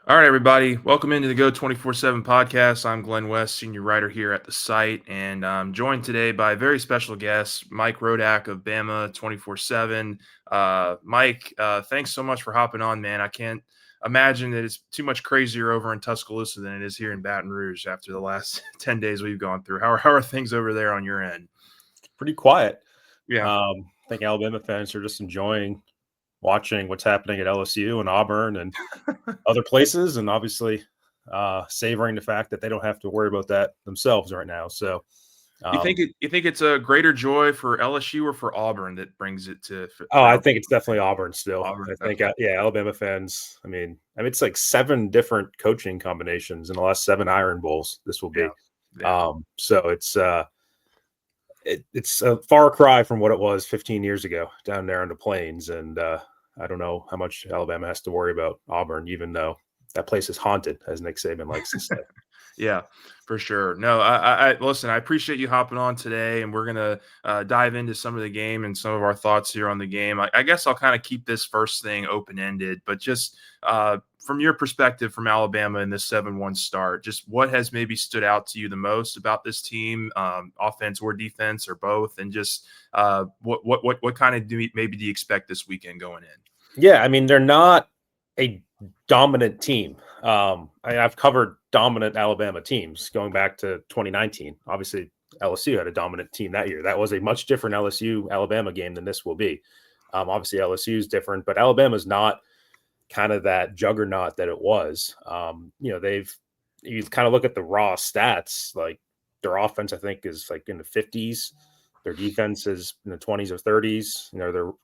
All right, everybody. Welcome into the Go 24/7 podcast. I'm Glen West, senior writer here at the site, and I'm joined today by a very special guest, Mike Rodak of Bama 24/7. Mike, thanks so much for hopping on, man. I can't imagine that it's too much crazier over in Tuscaloosa than it is here in Baton Rouge after the last 10 days we've gone through. How are things over there on your end? Pretty quiet. Yeah. I think Alabama fans are just enjoying watching what's happening at LSU and Auburn and other places, and obviously savoring the fact that they don't have to worry about that themselves right now. So, um, You think it's a greater joy for LSU or for Auburn that brings it to for I Alabama? think it's definitely Auburn still. Auburn. I think, Okay. yeah, Alabama fans. I mean, it's like 7 different coaching combinations in the last 7 Iron Bowls. This will Yeah. be. Yeah. So it's a far cry from what it was 15 years ago down there on the plains. And I don't know how much Alabama has to worry about Auburn, even though that place is haunted, as Nick Saban likes to say. Yeah, for sure. No, I listen. I appreciate you hopping on today, and we're gonna dive into some of the game and some of our thoughts here on the game. I guess I'll kind of keep this first thing open ended, but just from your perspective, from Alabama in this 7-1 start, just what has maybe stood out to you the most about this team, offense or defense or both, and just what kind of maybe do you expect this weekend going in? Yeah, I mean, they're not a dominant team. I've covered dominant Alabama teams going back to 2019. Obviously, LSU had a dominant team that year. That was a much different LSU Alabama game than this will be. Obviously, LSU is different, but Alabama's not kind of that juggernaut that it was. You kind of look at the raw stats, like their offense, I think, is like in the 50s. Their defense is in the 20s or 30s.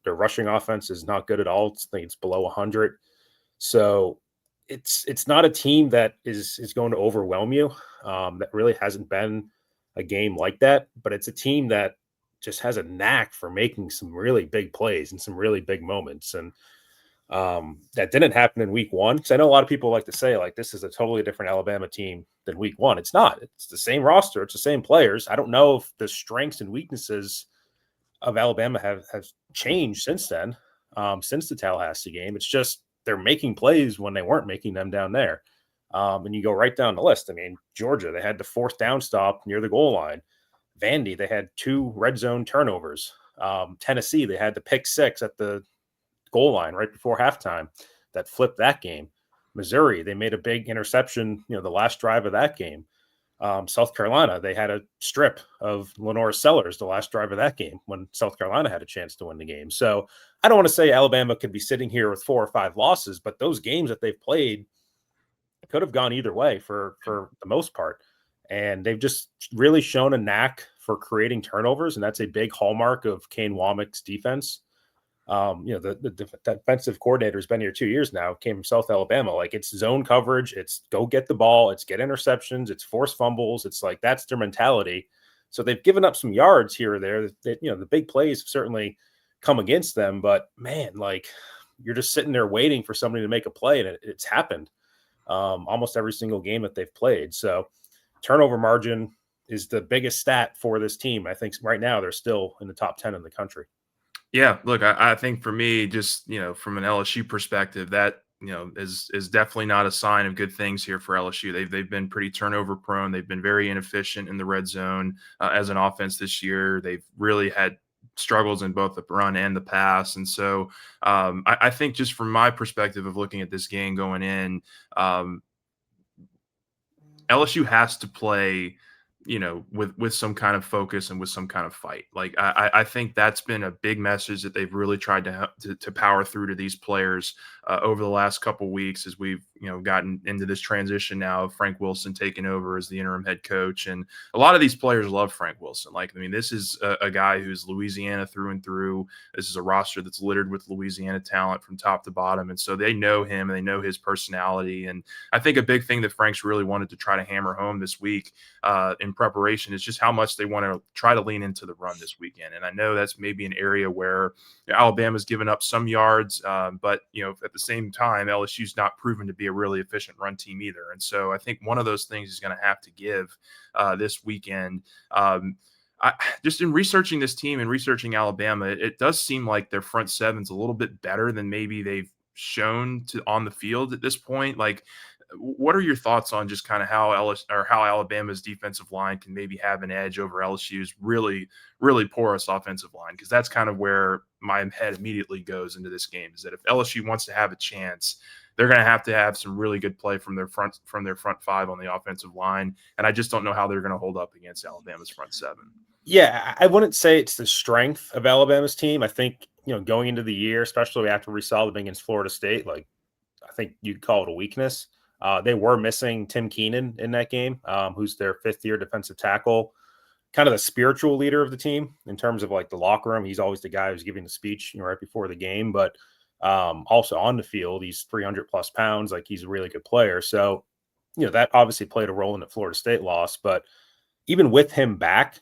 Their rushing offense is not good at all. I think it's below 100. So it's not a team that is going to overwhelm you. That really hasn't been a game like that, but it's a team that just has a knack for making some really big plays and some really big moments. And that didn't happen in week one. Because I know a lot of people like to say, like, this is a totally different Alabama team than week one. It's not. It's the same roster. It's the same players. I don't know if the strengths and weaknesses of Alabama have changed since then, since the Tallahassee game. It's just they're making plays when they weren't making them down there. And you go right down the list. I mean, Georgia, they had the 4th down stop near the goal line. Vandy, they had 2 red zone turnovers. Tennessee, they had the pick 6 at the goal line right before halftime that flipped that game. Missouri, they made a big interception, the last drive of that game. South Carolina, they had a strip of Lenore Sellers the last drive of that game when South Carolina had a chance to win the game. So I don't want to say Alabama could be sitting here with 4 or 5 losses, but those games that they've played could have gone either way for the most part. And they've just really shown a knack for creating turnovers, and that's a big hallmark of Kane Womack's defense. The defensive coordinator has been here 2 years now, came from South Alabama. Like, it's zone coverage, it's go get the ball, it's get interceptions, it's force fumbles. It's like, that's their mentality. So they've given up some yards here or there that, the big plays have certainly come against them, but man, like, you're just sitting there waiting for somebody to make a play, and it's happened almost every single game that they've played. So turnover margin is the biggest stat for this team. I think right now they're still in the top 10 in the country. Yeah, look, I think for me, just from an LSU perspective, that is definitely not a sign of good things here for LSU. They've been pretty turnover prone. They've been very inefficient in the red zone as an offense this year. They've really had struggles in both the run and the pass, and so I think just from my perspective of looking at this game going in, LSU has to play, with some kind of focus and with some kind of fight. Like I think that's been a big message that they've really tried to power through to these players over the last couple weeks as we've gotten into this transition now of Frank Wilson taking over as the interim head coach, and a lot of these players love Frank Wilson. Like, I mean, this is a guy who's Louisiana through and through. This is a roster that's littered with Louisiana talent from top to bottom, and so they know him and they know his personality. And I think a big thing that Frank's really wanted to try to hammer home this week in preparation is just how much they want to try to lean into the run this weekend. And I know that's maybe an area where Alabama's given up some yards, but at the same time, LSU's not proven to be a really efficient run team either. And so I think one of those things is going to have to give this weekend. Just in researching this team and researching Alabama, it does seem like their front seven's a little bit better than maybe they've shown on the field at this point. Like, what are your thoughts on just kind of how Alabama's defensive line can maybe have an edge over LSU's really porous offensive line? Because that's kind of where my head immediately goes into this game, is that if LSU wants to have a chance, they're going to have some really good play from their front five on the offensive line, and I just don't know how they're going to hold up against Alabama's front seven. Yeah, I wouldn't say it's the strength of Alabama's team. I think, going into the year, especially after we saw them against Florida State, like, I think you'd call it a weakness. They were missing Tim Keenan in that game, who's their fifth-year defensive tackle, kind of the spiritual leader of the team in terms of like the locker room. He's always the guy who's giving the speech, right before the game, but also on the field, he's 300 plus pounds. Like, he's a really good player. So, that obviously played a role in the Florida State loss. But even with him back,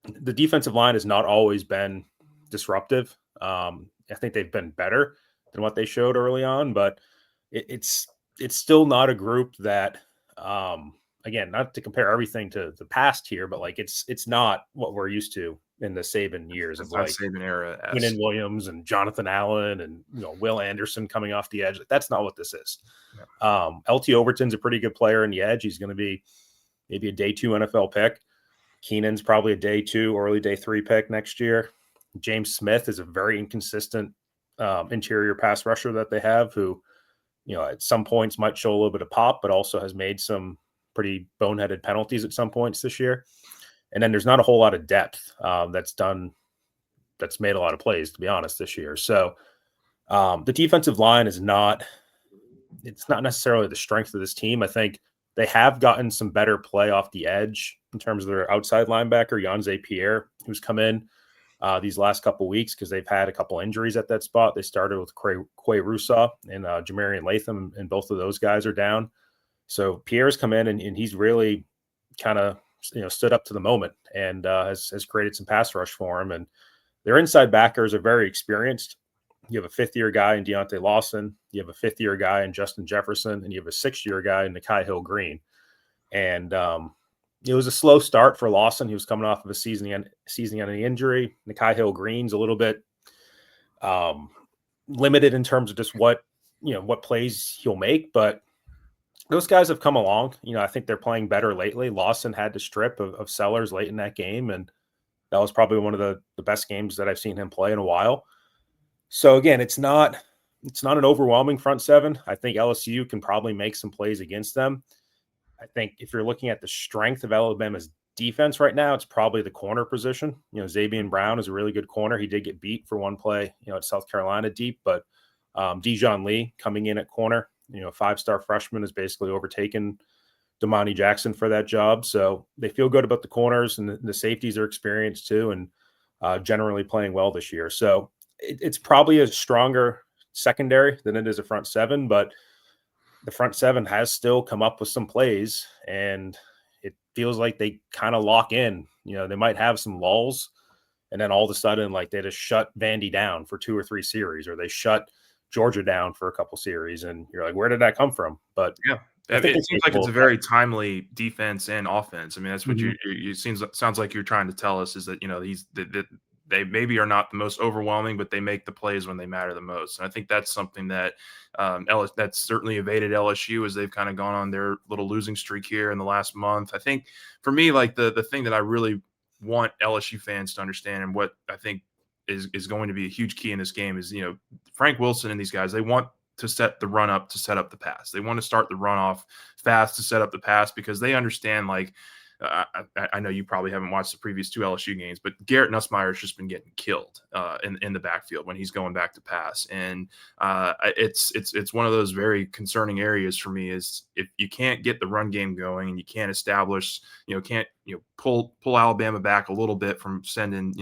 the defensive line has not always been disruptive. I think they've been better than what they showed early on, but it's still not a group that, again, not to compare everything to the past here, but like it's not what we're used to in the Saban years of like Saban era, Keenan Williams and Jonathan Allen and Will Anderson coming off the edge. Like, that's not what this is. Yeah. LT Overton's a pretty good player in the edge. He's going to be maybe a day 2 NFL pick. Keenan's probably a day 2, early day 3 pick next year. James Smith is a very inconsistent interior pass rusher that they have, who, at some points might show a little bit of pop, but also has made some pretty boneheaded penalties at some points this year. And then there's not a whole lot of depth that's made a lot of plays, to be honest, this year. So the defensive line it's not necessarily the strength of this team. I think they have gotten some better play off the edge in terms of their outside linebacker, Yanze Pierre, who's come in these last couple of weeks because they've had a couple injuries at that spot. They started with Quay Rusaw and Jamarian Latham, and both of those guys are down. So Pierre's come in and he's really kind of stood up to the moment and has created some pass rush for him. And their inside backers are very experienced. You have a 5th-year guy in Deontay Lawson. You have a 5th-year guy in Justin Jefferson, and you have a 6th-year guy in Nikai Hill-Green. And it was a slow start for Lawson. He was coming off of a season-ending injury. Nikai Hill-Green's a little bit limited in terms of just what plays he'll make, but those guys have come along. I think they're playing better lately. Lawson had to strip of Sellers late in that game, and that was probably one of the best games that I've seen him play in a while. So again, it's not an overwhelming front seven. I think LSU can probably make some plays against them. I think if you're looking at the strength of Alabama's defense right now, it's probably the corner position. Zabian Brown is a really good corner. He did get beat for one play, at South Carolina deep, but Dijon Lee coming in at corner, 5-star freshman, has basically overtaken Damani Jackson for that job. So they feel good about the corners, and the safeties are experienced too, and generally playing well this year. So it's probably a stronger secondary than it is a front seven, but the front seven has still come up with some plays, and it feels like they kind of lock in. They might have some lulls, and then all of a sudden, like, they just shut Vandy down for 2 or 3 series, or they shut Georgia down for a couple series, and you're like, where did that come from? But yeah, it seems like it's a very timely defense and offense. I mean, that's what sounds like you're trying to tell us, is that they maybe are not the most overwhelming, but they make the plays when they matter the most. And I think that's something that that's certainly evaded LSU as they've kind of gone on their little losing streak here in the last month. I think for me, like the thing that I really want LSU fans to understand, and what I think is going to be a huge key in this game, is Frank Wilson and these guys, they want to set the run up to set up the pass. They want to start the run off fast to set up the pass, because they understand, like, I know you probably haven't watched the previous 2 LSU games, but Garrett Nussmeier has just been getting killed in the backfield when he's going back to pass. And it's one of those very concerning areas for me, is if you can't get the run game going and you can't establish, pull Alabama back a little bit from sending,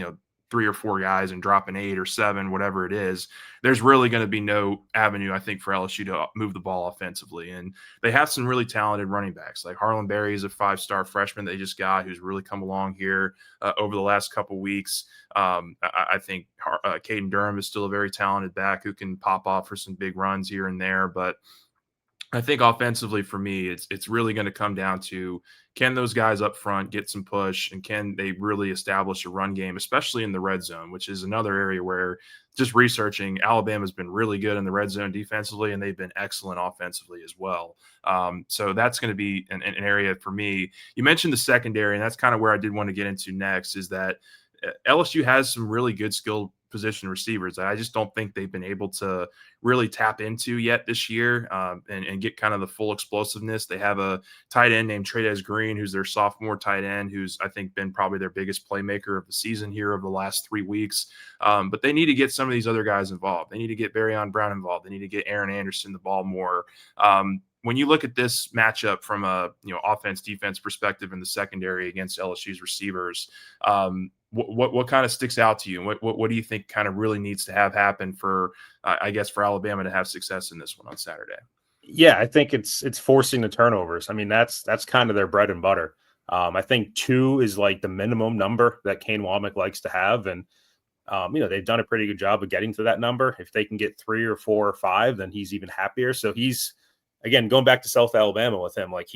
3 or 4 guys and dropping 8 or 7, whatever it is, there's really going to be no avenue, I think, for LSU to move the ball offensively. And they have some really talented running backs. Like Harlan Berry is a 5-star freshman they just got, who's really come along here over the last couple weeks. I think Caden Durham is still a very talented back who can pop off for some big runs here and there. But I think offensively for me, it's really going to come down to, can those guys up front get some push, and can they really establish a run game, especially in the red zone, which is another area where, just researching, Alabama's been really good in the red zone defensively, and they've been excellent offensively as well. So that's going to be an area for me. You mentioned the secondary, and that's kind of where I did want to get into next, is that LSU has some really good skill position receivers. I just don't think they've been able to really tap into yet this year, and get kind of the full explosiveness. They have a tight end named Trey'Dez Green, who's their sophomore tight end, who's, I think, been probably their biggest playmaker of the season here over the last 3 weeks. But they need to get some of these other guys involved. They need to get Barryon Brown involved. They need to get Aaron Anderson the ball more. When you look at this matchup from a offense defense perspective in the secondary against LSU's receivers, what kind of sticks out to you? What do you think kind of really needs to have happen for, I guess, for Alabama to have success in this one on Saturday? Yeah, I think it's forcing the turnovers. I mean, that's kind of their bread and butter. I think 2 is like the minimum number that Kane Womack likes to have, and they've done a pretty good job of getting to that number. If they can get 3 or 4 or 5, then he's even happier. So he's, again, going back to South Alabama with him, like,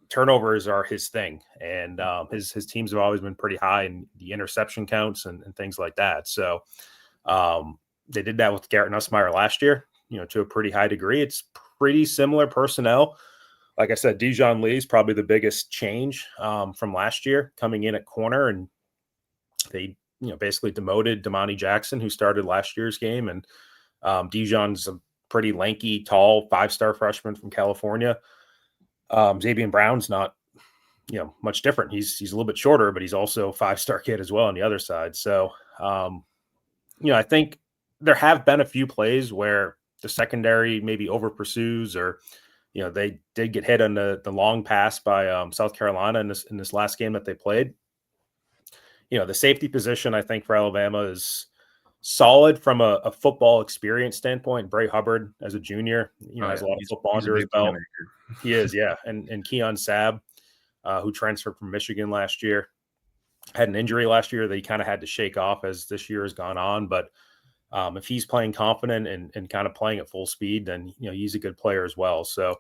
turnovers are his thing, and his teams have always been pretty high in the interception counts and things like that. So they did that with Garrett Nussmeier last year, to a pretty high degree. It's pretty similar personnel. Like I said, Dijon Lee is probably the biggest change from last year, coming in at corner, and they basically demoted Damani Jackson, who started last year's game, and Dijon's a pretty lanky, tall 5-star freshman from California. Xavier Brown's not, much different. He's a little bit shorter, but he's also a 5-star kid as well on the other side. So, I think there have been a few plays where the secondary maybe over pursues, or, they did get hit on the long pass by South Carolina in this last game that they played. The safety position, I think, for Alabama is solid from a football experience standpoint. Bray Hubbard, as a junior, has a lot of football under his belt. He is, yeah. And Keon Sabb, who transferred from Michigan last year, had an injury last year that he kind of had to shake off as this year has gone on. But if he's playing confident and kind of playing at full speed, then he's a good player as well. So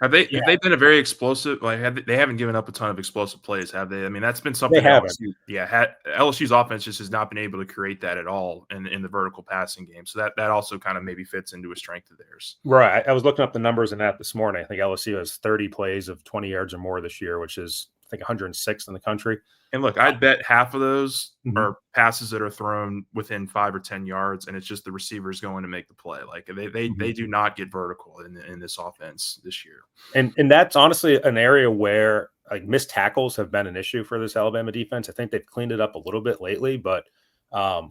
have they been a very explosive? Like, they haven't given up a ton of explosive plays, have they? I mean, that's been something. They haven't. LSU's offense just has not been able to create that at all in the vertical passing game. So that also kind of maybe fits into a strength of theirs. Right. I was looking up the numbers in that this morning. I think LSU has 30 plays of 20 yards or more this year, which is, I think, 106th in the country. And look, I'd bet half of those are passes that are thrown within 5 or 10 yards, and it's just the receivers going to make the play. Like, they do not get vertical in this offense this year. And that's honestly an area where, like, missed tackles have been an issue for this Alabama defense. I think they've cleaned it up a little bit lately, but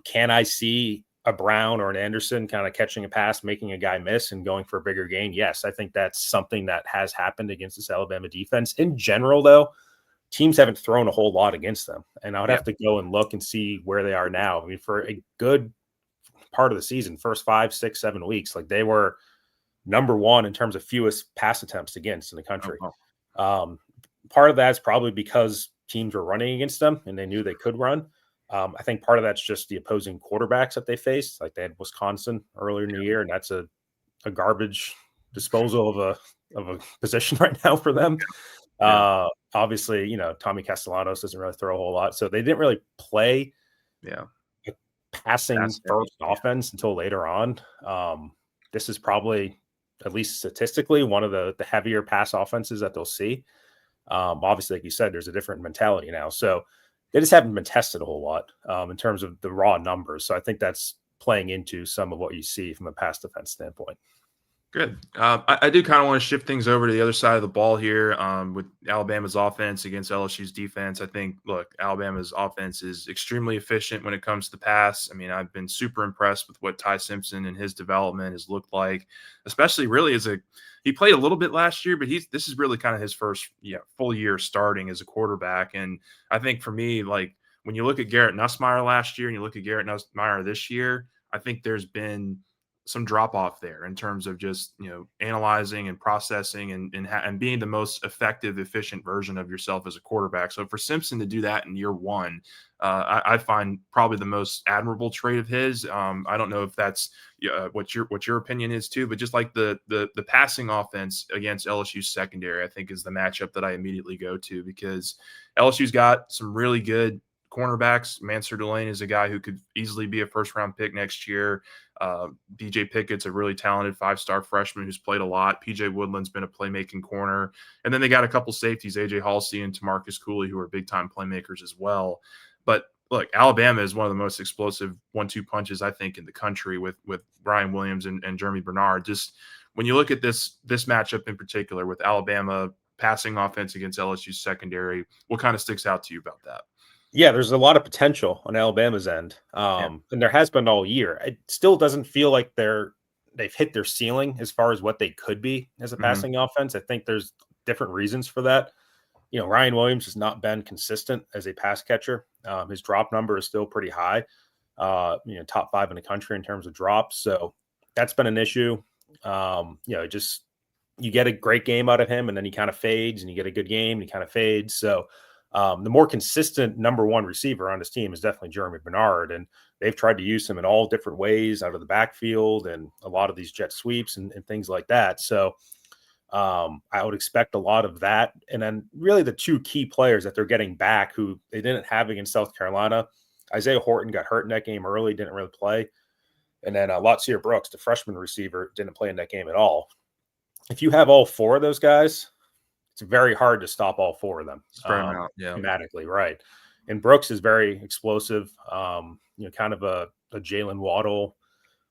can I see a Brown or an Anderson kind of catching a pass, making a guy miss, and going for a bigger gain? Yes, I think that's something that has happened against this Alabama defense. In general, though, teams haven't thrown a whole lot against them. And I would have to go and look and see where they are now. I mean, for a good part of the season, first 5, 6, 7 weeks, like, they were number 1 in terms of fewest pass attempts against in the country. Part of that is probably because teams were running against them and they knew they could run. I think part of that's just the opposing quarterbacks that they faced. Like, they had Wisconsin earlier in the year, and that's a garbage disposal of a position right now for them. Obviously, Tommy Castellanos doesn't really throw a whole lot, so they didn't really play a passing first offense until later on. This is probably, at least statistically, one of the heavier pass offenses that they'll see. Obviously, like you said, there's a different mentality now, so they just haven't been tested a whole lot in terms of the raw numbers. So I think that's playing into some of what you see from a pass defense standpoint. Good. I do kind of want to shift things over to the other side of the ball here, with Alabama's offense against LSU's defense. I think, look, Alabama's offense is extremely efficient when it comes to pass. I mean, I've been super impressed with what Ty Simpson and his development has looked like, especially really he played a little bit last year, but this is really kind of his first full year starting as a quarterback. And I think for me, like, when you look at Garrett Nussmeier last year and you look at Garrett Nussmeier this year, I think there's been some drop off there in terms of just analyzing and processing and being the most effective, efficient version of yourself as a quarterback. So for Simpson to do that in year one, I find probably the most admirable trait of his. I don't know if that's what your opinion is too, but just like the passing offense against LSU's secondary, I think is the matchup that I immediately go to, because LSU's got some really good cornerbacks. Mansur Delane is a guy who could easily be a first-round pick next year. DJ Pickett's a really talented 5-star freshman who's played a lot. PJ Woodland's been a playmaking corner. And then they got a couple safeties, AJ Halsey and Tamarcus Cooley, who are big-time playmakers as well. But look, Alabama is one of the most explosive 1-2 punches, I think, in the country with Brian Williams and Jeremy Bernard. Just when you look at this matchup in particular with Alabama passing offense against LSU's secondary, what kind of sticks out to you about that? Yeah, there's a lot of potential on Alabama's end, and there has been all year. It still doesn't feel like they've hit their ceiling as far as what they could be as a passing offense. I think there's different reasons for that. Ryan Williams has not been consistent as a pass catcher. His drop number is still pretty high, top 5 in the country in terms of drops. So that's been an issue. Just you get a great game out of him, and then he kind of fades, and you get a good game, and he kind of fades. So the more consistent number one receiver on this team is definitely Jeremy Bernard, and they've tried to use him in all different ways out of the backfield and a lot of these jet sweeps and things like that. So I would expect a lot of that. And then really the two key players that they're getting back who they didn't have against South Carolina, Isaiah Horton got hurt in that game early, didn't really play. And then Latsier Brooks, the freshman receiver, didn't play in that game at all. If you have all four of those guys, it's very hard to stop all four of them schematically, right? And Brooks is very explosive, kind of a Jalen Waddle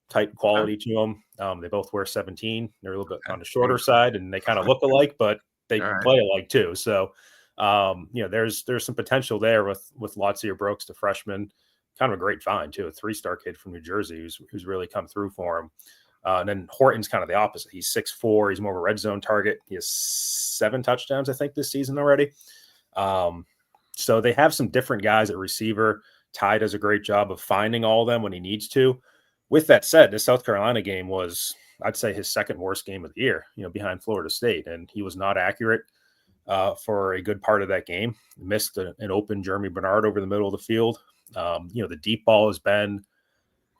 type quality to them. They both wear 17. They're a little bit on the shorter side, and they kind of look alike, but they play alike too. So, there's some potential there with Latsier Brooks, the freshman, kind of a great find too, a 3-star kid from New Jersey who's really come through for him. And then Horton's kind of the opposite. He's 6'4". He's more of a red zone target. He has 7 touchdowns, I think, this season already. So they have some different guys at receiver. Ty does a great job of finding all of them when he needs to. With that said, the South Carolina game was, I'd say, his second worst game of the year, behind Florida State. And he was not accurate for a good part of that game. He missed an open Jeremy Bernard over the middle of the field. The deep ball has been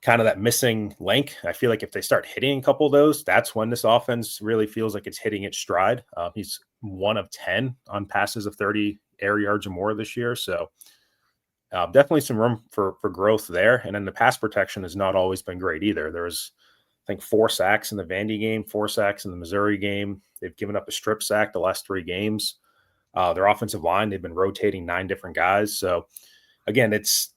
kind of that missing link. I feel like if they start hitting a couple of those, that's when this offense really feels like it's hitting its stride. He's 1 of 10 on passes of 30 air yards or more this year. So definitely some room for growth there. And then the pass protection has not always been great either. There was, I think, 4 sacks in the Vandy game, 4 sacks in the Missouri game. They've given up a strip sack the last 3 games. Their offensive line, they've been rotating 9 different guys. So again, it's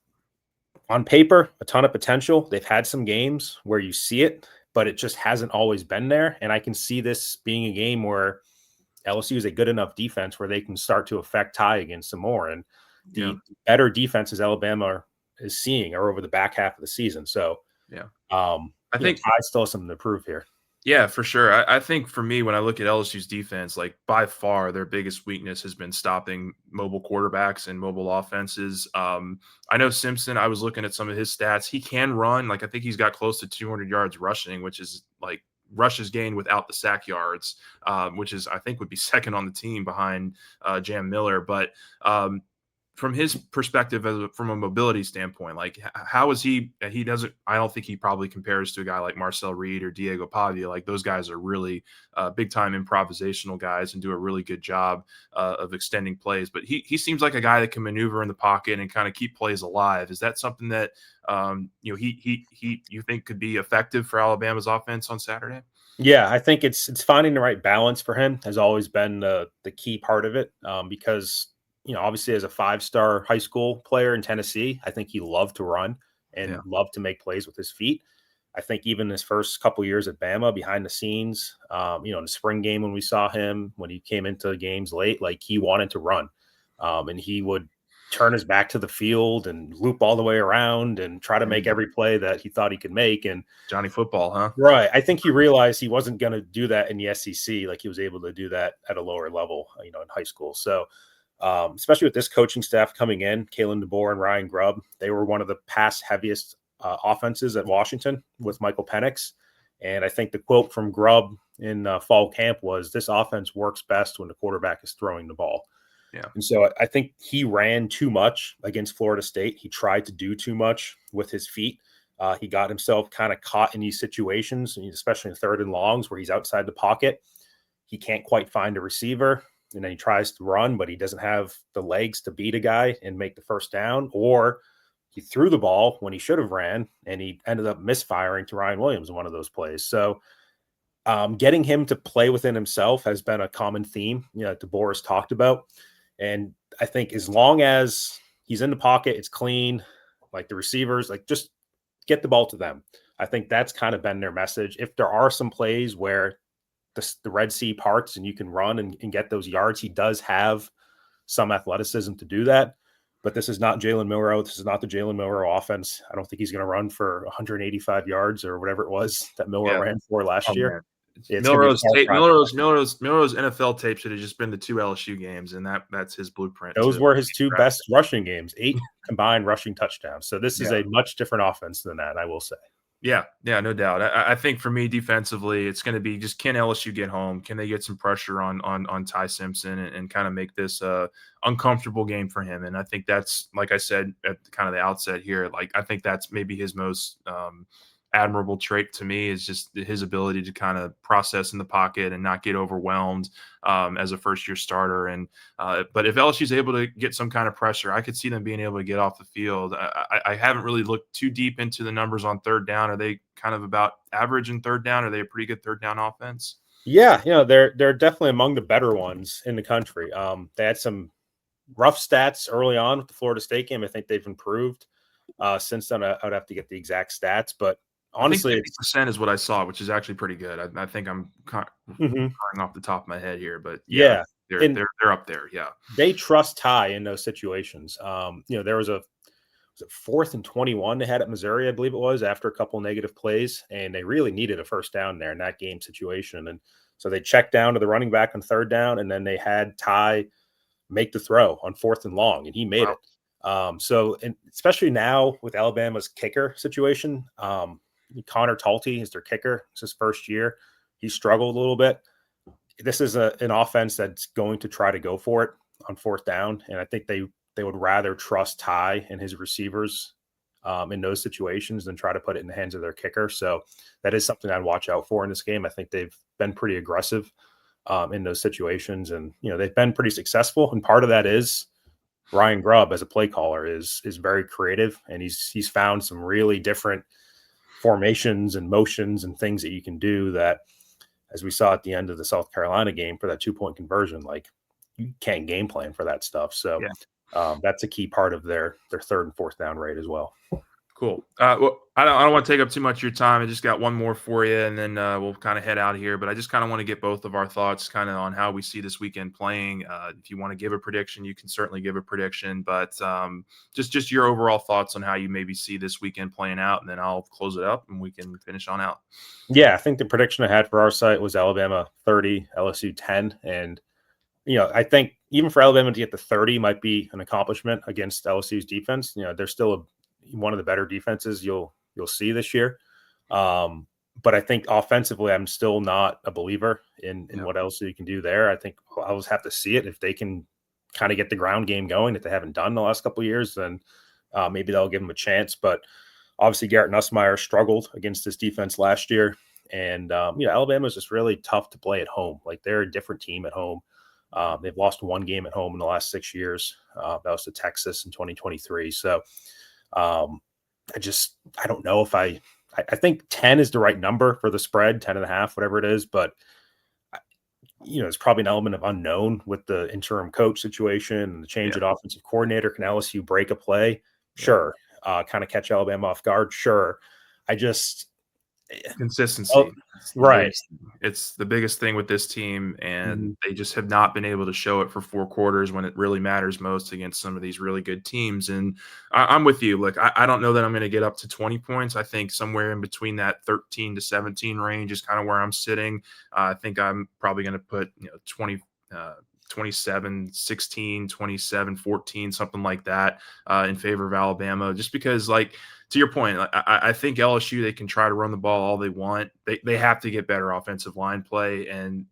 on paper, a ton of potential. They've had some games where you see it, but it just hasn't always been there. And I can see this being a game where LSU is a good enough defense where they can start to affect Ty against some more. And the better defenses Alabama is seeing are over the back half of the season. So I think Ty still has something to prove here. Yeah, for sure. I think for me, when I look at LSU's defense, like by far their biggest weakness has been stopping mobile quarterbacks and mobile offenses. I know Simpson, I was looking at some of his stats. He can run. Like I think he's got close to 200 yards rushing, which is like rushes gained without the sack yards, which is I think would be second on the team behind Jam Miller. But from his perspective, from a mobility standpoint, like how is he doesn't, I don't think he probably compares to a guy like Marcel Reed or Diego Pavia. Like those guys are really big time improvisational guys and do a really good job of extending plays. But he seems like a guy that can maneuver in the pocket and kind of keep plays alive. Is that something that, you think could be effective for Alabama's offense on Saturday? Yeah, I think it's finding the right balance for him has always been the key part of it, because obviously as a 5-star high school player in Tennessee, I think he loved to run and loved to make plays with his feet. I think even his first couple years at Bama behind the scenes, in the spring game when we saw him, when he came into games late, like he wanted to run, and he would turn his back to the field and loop all the way around and try to make every play that he thought he could make. And Johnny Football, huh? Right. I think he realized he wasn't going to do that in the SEC. Like he was able to do that at a lower level, in high school. So, especially with this coaching staff coming in, Kalen DeBoer and Ryan Grubb, they were one of the pass heaviest offenses at Washington with Michael Penix. And I think the quote from Grubb in fall camp was, "This offense works best when the quarterback is throwing the ball." Yeah. And so I think he ran too much against Florida State. He tried to do too much with his feet. He got himself kind of caught in these situations, especially in third and longs where he's outside the pocket. He can't quite find a receiver. And then he tries to run, but he doesn't have the legs to beat a guy and make the first down. Or he threw the ball when he should have ran, and he ended up misfiring to Ryan Williams in one of those plays. So getting him to play within himself has been a common theme, that DeBoer talked about. And I think as long as he's in the pocket, it's clean, like the receivers, like just get the ball to them. I think that's kind of been their message. If there are some plays where the Red Sea parts and you can run and get those yards, he does have some athleticism to do that. But this is not Jalen Milroe. This is not the Jalen Milroe offense. I don't think he's going to run for 185 yards or whatever it was that Milroe ran for last year. Man. It's going to be Milroe's NFL tape should have just been the 2 LSU games, and that's his blueprint. Those were his 2 best rushing games, 8 combined rushing touchdowns. So this is a much different offense than that, I will say. Yeah, no doubt. I think for me defensively, it's going to be just, can LSU get home? Can they get some pressure on Ty Simpson and kind of make this uncomfortable game for him? And I think that's, like I said at kind of the outset here, like I think that's maybe his most admirable trait to me, is just his ability to kind of process in the pocket and not get overwhelmed as a first-year starter. And but if LSU is able to get some kind of pressure, I could see them being able to get off the field. I haven't really looked too deep into the numbers on third down. Are they kind of about average in third down? Are they a pretty good third down offense? Yeah, they're definitely among the better ones in the country. They had some rough stats early on with the Florida State game. I think they've improved since then. I'd have to get the exact stats, but honestly, 50% is what I saw, which is actually pretty good. I think I'm going off the top of my head here, but yeah. They're up there. Yeah. They trust Ty in those situations. There was a 4th and 21 they had at Missouri, I believe it was, after a couple negative plays, and they really needed a first down there in that game situation. And so they checked down to the running back on third down, and then they had Ty make the throw on 4th and long, and he made it. So, and especially now with Alabama's kicker situation, Connor Talty is their kicker. It's his first year. He struggled a little bit. This is an offense that's going to try to go for it on 4th down. And I think they would rather trust Ty and his receivers in those situations than try to put it in the hands of their kicker. So that is something I'd watch out for in this game. I think they've been pretty aggressive in those situations, and they've been pretty successful. And part of that is Ryan Grubb as a play caller is very creative, and he's found some really different formations and motions and things that you can do that, as we saw at the end of the South Carolina game for that 2-point conversion, like you can't game plan for that stuff. So that's a key part of their 3rd and 4th down rate as well. Cool. Well, I don't want to take up too much of your time. I just got one more for you, and then we'll kind of head out here. But I just kind of want to get both of our thoughts kind of on how we see this weekend playing. If you want to give a prediction, you can certainly give a prediction. But just your overall thoughts on how you maybe see this weekend playing out, and then I'll close it up and we can finish on out. Yeah, I think the prediction I had for our site was Alabama 30, LSU 10. And, I think even for Alabama to get to 30 might be an accomplishment against LSU's defense. They're still one of the better defenses you'll see this year. But I think offensively, I'm still not a believer in what else you can do there. I think I'll just have to see it. If they can kind of get the ground game going that they haven't done the last couple of years, then maybe they'll give them a chance. But obviously Garrett Nussmeier struggled against this defense last year. And, Alabama is just really tough to play at home. Like, they're a different team at home. They've lost 1 game at home in the last 6 years. That was to Texas in 2023. So I don't know if I think 10 is the right number for the spread, 10.5, whatever it is. But, it's probably an element of unknown with the interim coach situation and the change at offensive coordinator. Can LSU break a play? Sure. Kind of catch Alabama off guard? Sure. Consistency. Right. It's the biggest thing with this team, and they just have not been able to show it for 4 quarters when it really matters most against some of these really good teams. And I'm with you. Like, I don't know that I'm going to get up to 20 points. I think somewhere in between that 13 to 17 range is kind of where I'm sitting. I think I'm probably going to put 20 27-16, 27-14, something like that in favor of Alabama, just because, like, to your point, I think LSU, they can try to run the ball all they want. They have to get better offensive line play, and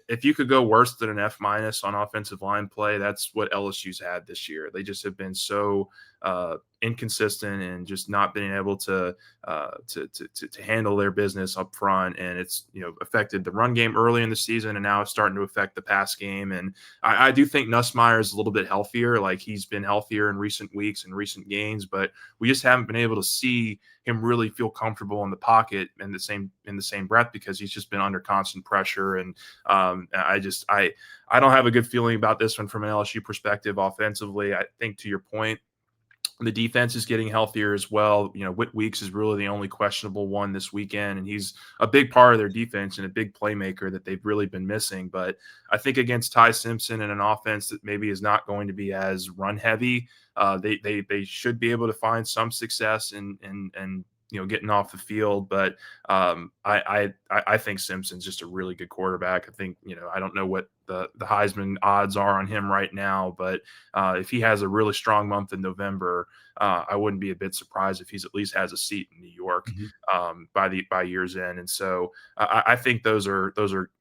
if you could go worse than an F- on offensive line play, that's what LSU's had this year. They just have been so inconsistent and just not being able to handle their business up front, and it's affected the run game early in the season, and now it's starting to affect the pass game. And I do think Nussmeier is a little bit healthier, like he's been healthier in recent weeks and recent games, but we just haven't been able to see him really feel comfortable in the pocket in the same breath, because he's just been under constant pressure. And I don't have a good feeling about this one from an LSU perspective offensively. I think, to your point, the defense is getting healthier as well. Whit Weeks is really the only questionable one this weekend, and he's a big part of their defense and a big playmaker that they've really been missing. But I think against Ty Simpson and an offense that maybe is not going to be as run heavy, they should be able to find some success in getting off the field. But I think Simpson's just a really good quarterback. I think, I don't know what the Heisman odds are on him right now, but if he has a really strong month in November, I wouldn't be a bit surprised if he's at least has a seat in New York by year's end. And so I think those are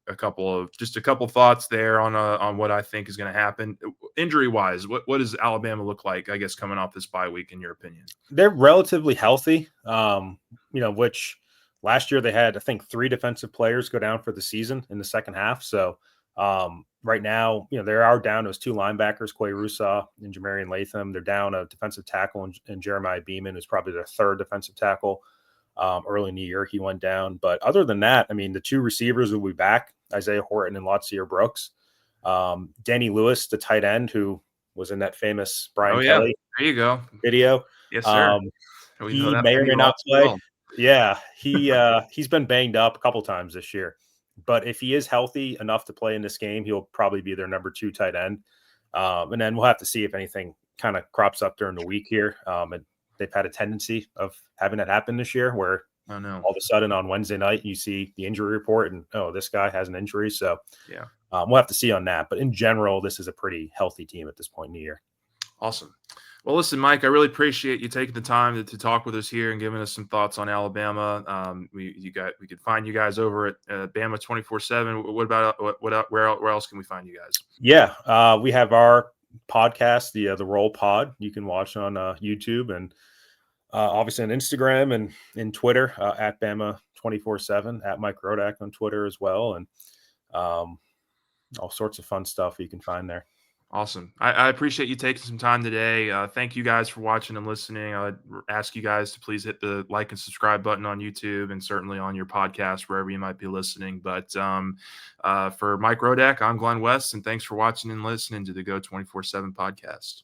a couple thoughts there on what I think is going to happen injury wise. What does Alabama look like, I guess, coming off this bye week, in your opinion? They're relatively healthy, which last year they had, I think, 3 defensive players go down for the season in the second half. So right now, they are down those 2 linebackers, Quay Rusaw and Jamarian Latham. They're down a defensive tackle and Jeremiah Beeman, who's probably their 3rd defensive tackle. Early in the year, he went down. But other than that, I mean, the 2 receivers will be back, Isaiah Horton and Latsier Brooks. Danny Lewis, the tight end, who was in that famous Brian Kelly there you go video. Yes, sir. He may or may not play. Well. Yeah, he's been banged up a couple times this year. But if he is healthy enough to play in this game, he'll probably be their number 2 tight end. And then we'll have to see if anything kind of crops up during the week here. And they've had a tendency of having that happen this year, where all of a sudden on Wednesday night you see the injury report and, oh, this guy has an injury. So yeah, we'll have to see on that. But in general, this is a pretty healthy team at this point in the year. Awesome. Well, listen, Mike, I really appreciate you taking the time to talk with us here and giving us some thoughts on Alabama. We could find you guys over at Bama 24/7. What about where else can we find you guys? Yeah, we have our podcast, the Roll Pod. You can watch on YouTube and obviously on Instagram and in Twitter at Bama 24/7, at Mike Rodak on Twitter as well, and all sorts of fun stuff you can find there. Awesome. I appreciate you taking some time today. Thank you guys for watching and listening. I would ask you guys to please hit the like and subscribe button on YouTube and certainly on your podcast, wherever you might be listening. But for Mike Rodak, I'm Glen West, and thanks for watching and listening to the Go 24/7 podcast.